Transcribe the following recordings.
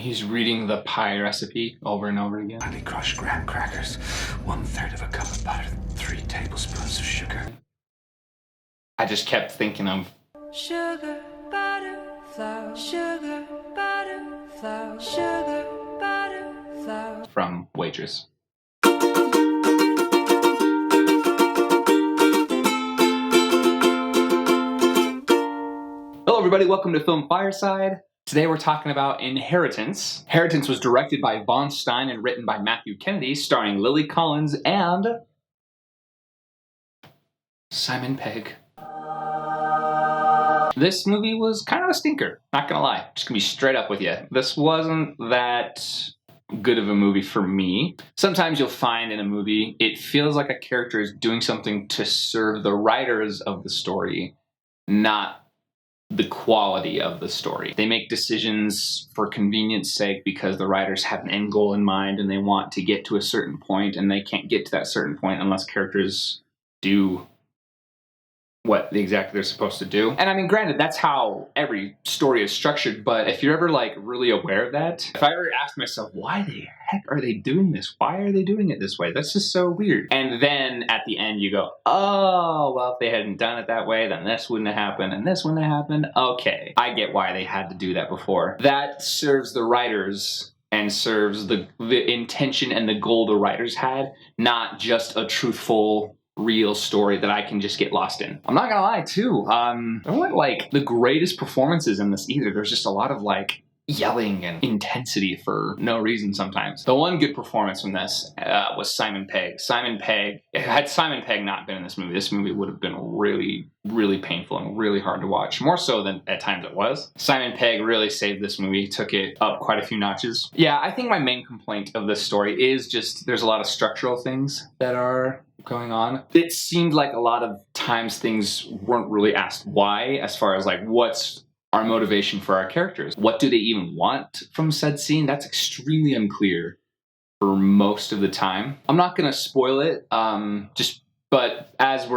He's reading the pie recipe over and over again. Finely crushed graham crackers, 1/3 of a cup of butter, 3 tablespoons of sugar. I just kept thinking of Sugar, butter, flour, sugar, butter, flour, sugar, butter, flour. from Waitress. Hello everybody, welcome to Film Fireside. Today we're talking about Inheritance. Inheritance was directed by Vaughn Stein and written by Matthew Kennedy, starring Lily Collins and Simon Pegg. This movie was kind of a stinker, not gonna lie. Just gonna be straight up with you. This wasn't that good of a movie for me. Sometimes you'll find in a movie, it feels like a character is doing something to serve the writers of the story, not the quality of the story. They make decisions for convenience sake because the writers have an end goal in mind and they want to get to a certain point, and they can't get to that certain point unless characters do what exactly they're supposed to do. And I mean, granted, that's how every story is structured, but if you're ever like really aware of that, if I ever ask myself, why the heck are they doing this? Why are they doing it this way? That's just so weird. And then at the end you go, oh, well, if they hadn't done it that way, then this wouldn't have happened and this wouldn't have happened. Okay, I get why they had to do that before. That serves the writers and serves the intention and the goal the writers had, not just a truthful, real story that I can just get lost in. I'm not gonna lie too, there weren't like the greatest performances in this either. There's just a lot of like yelling and intensity for no reason sometimes. The one good performance from this was Simon Pegg. Had Simon Pegg not been in this movie would have been really, really painful and really hard to watch. More so than at times it was. Simon Pegg really saved this movie, took it up quite a few notches. Yeah, I think my main complaint of this story is just there's a lot of structural things that are going on. It seemed like a lot of times things weren't really asked why, as far as like what's our motivation for our characters. What do they even want from said scene? That's extremely unclear for most of the time. I'm not gonna spoil it, but as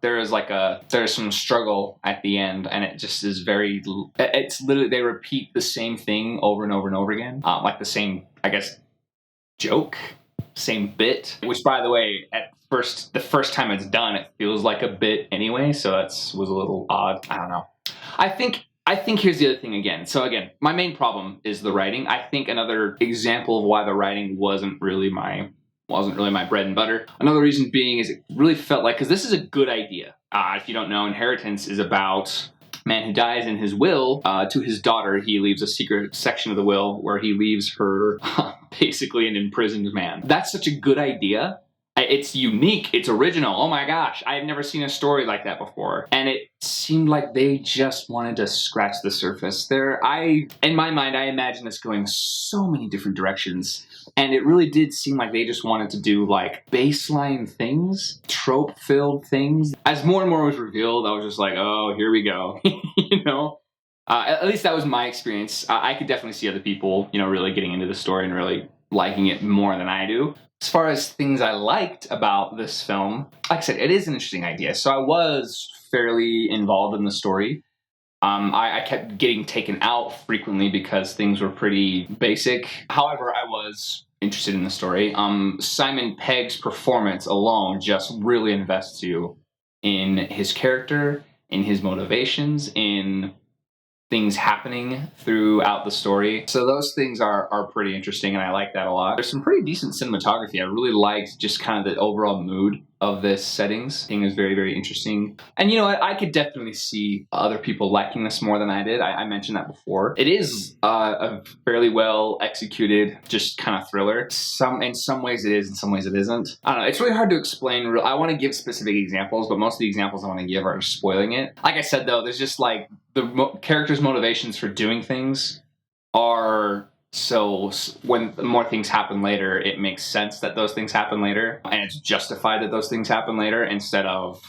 there's some struggle at the end, and it just is it's literally, they repeat the same thing over and over and over again. Like the same, I guess, joke, same bit, which by the way, the first time it's done, it feels like a bit anyway, so was a little odd. I don't know. I think here's the other thing again. So again, my main problem is the writing. I think another example of why the writing wasn't really my bread and butter. Another reason being is it really felt like, because this is a good idea. If you don't know, Inheritance is about a man who dies in his will to his daughter. He leaves a secret section of the will where he leaves her basically an imprisoned man. That's such a good idea. It's unique, it's original. Oh my gosh, I've never seen a story like that before. And it seemed like they just wanted to scratch the surface. In my mind, I imagine this going so many different directions. And it really did seem like they just wanted to do like baseline things, trope-filled things. As more and more was revealed, I was just like, oh, here we go, you know? At least that was my experience. I could definitely see other people, really getting into the story and really liking it more than I do. As far as things I liked about this film, like I said, it is an interesting idea. So I was fairly involved in the story. I kept getting taken out frequently because things were pretty basic. However, I was interested in the story. Simon Pegg's performance alone just really invests you in his character, in his motivations, in things happening throughout the story. So those things are pretty interesting, and I like that a lot. There's some pretty decent cinematography. I really liked just kind of the overall mood of this settings. I think it was very, very interesting. And you know what? I could definitely see other people liking this more than I did. I mentioned that before. It is a fairly well executed, just kind of thriller. In some ways it is, in some ways it isn't. I don't know. It's really hard to explain. I want to give specific examples, but most of the examples I want to give are spoiling it. Like I said, though, there's just like the characters' motivations for doing things are so when more things happen later, it makes sense that those things happen later, and it's justified that those things happen later, instead of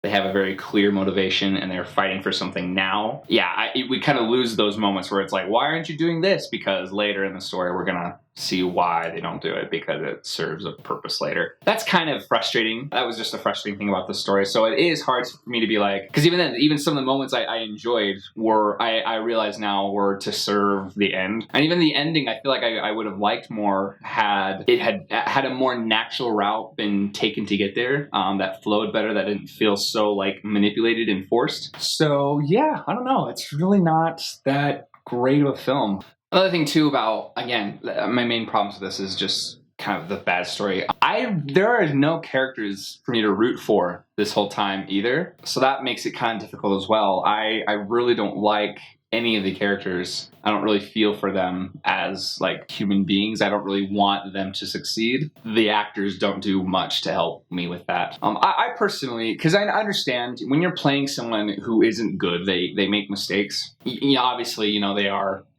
they have a very clear motivation and they're fighting for something now. Yeah, we kind of lose those moments where it's like, why aren't you doing this? Because later in the story, we're gonna see why they don't do it, because it serves a purpose later. That's kind of frustrating. That was just a frustrating thing about the story. So it is hard for me to be like, because even then, even some of the moments I enjoyed were, I realize now, were to serve the end. And even the ending, I feel like I would have liked more had it had a more natural route been taken to get there, that flowed better, that didn't feel so like manipulated and forced. So yeah, I don't know. It's really not that great of a film. Another thing too about, again, my main problems with this is just kind of the bad story. There are no characters for me to root for this whole time either, so that makes it kind of difficult as well. I really don't like any of the characters. I don't really feel for them as like human beings. I don't really want them to succeed. The actors don't do much to help me with that. I personally, because I understand when you're playing someone who isn't good, they make mistakes. Obviously,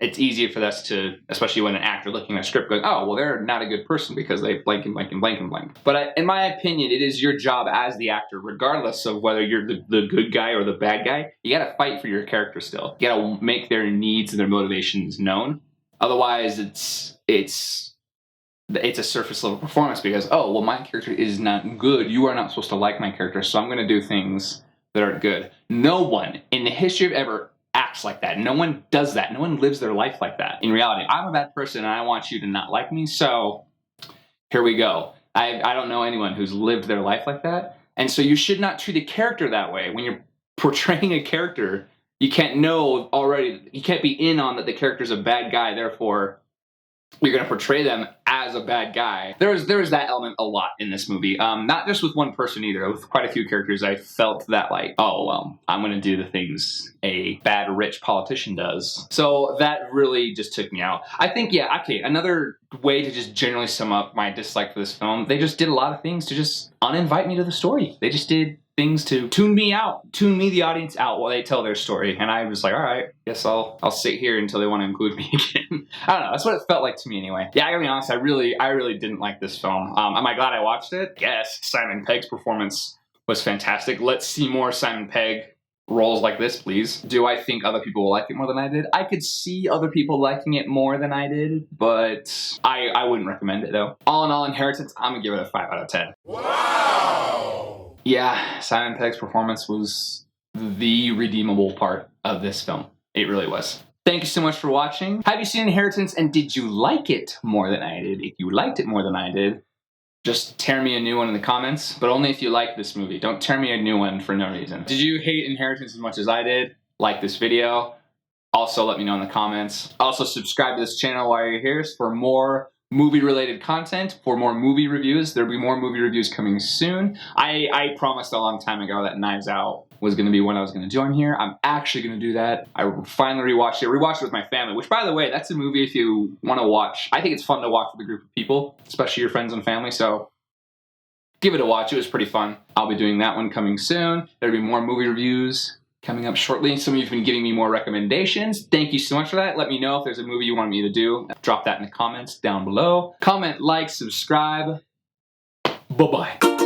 it's easier for us to, especially when an actor looking at a script goes, oh, well, they're not a good person because they blank and blank and blank and blank. But in my opinion, it is your job as the actor, regardless of whether you're the good guy or the bad guy, you gotta fight for your character still. You gotta make their needs and their motivations known. Otherwise, it's a surface level performance because, oh, well, my character is not good. You are not supposed to like my character, so I'm gonna do things that aren't good. No one in the history of ever acts like that. No one does that. No one lives their life like that. In reality, I'm a bad person and I want you to not like me, so here we go. I don't know anyone who's lived their life like that. And so you should not treat a character that way. When you're portraying a character, you can't know already, you can't be in on that the character's a bad guy, therefore you're going to portray them as a bad guy. There is that element a lot in this movie. Not just with one person either. With quite a few characters, I felt that like, oh, well, I'm going to do the things a bad rich politician does. So that really just took me out. I think, yeah, okay, another way to just generally sum up my dislike for this film, they just did a lot of things to just uninvite me to the story. They just did things to tune me, the audience out while they tell their story. And I was like, all right, guess I'll sit here until they want to include me again. I don't know. That's what it felt like to me anyway. Yeah, I gotta be honest, I really didn't like this film. Am I glad I watched it? Yes. Simon Pegg's performance was fantastic. Let's see more Simon Pegg roles like this, please. Do I think other people will like it more than I did? I could see other people liking it more than I did, but I wouldn't recommend it though. All in all, Inheritance, I'm gonna give it a 5 out of 10. Wow! Yeah, Simon Pegg's performance was the redeemable part of this film. It really was. Thank you so much for watching. Have you seen Inheritance and did you like it more than I did? If you liked it more than I did, just tear me a new one in the comments, but only if you like this movie. Don't tear me a new one for no reason. Did you hate Inheritance as much as I did? Like this video. Also, let me know in the comments. Also, subscribe to this channel while you're here for more movie-related content, for more movie reviews. There'll be more movie reviews coming soon. I promised a long time ago that Knives Out was going to be one I was going to join here. I'm actually going to do that. I finally rewatched it. Rewatched it with my family, which, by the way, that's a movie if you want to watch. I think it's fun to watch with a group of people, especially your friends and family, so give it a watch. It was pretty fun. I'll be doing that one coming soon. There'll be more movie reviews coming up shortly. Some of you have been giving me more recommendations. Thank you so much for that. Let me know if there's a movie you want me to do. Drop that in the comments down below. Comment, like, subscribe. Bye-bye.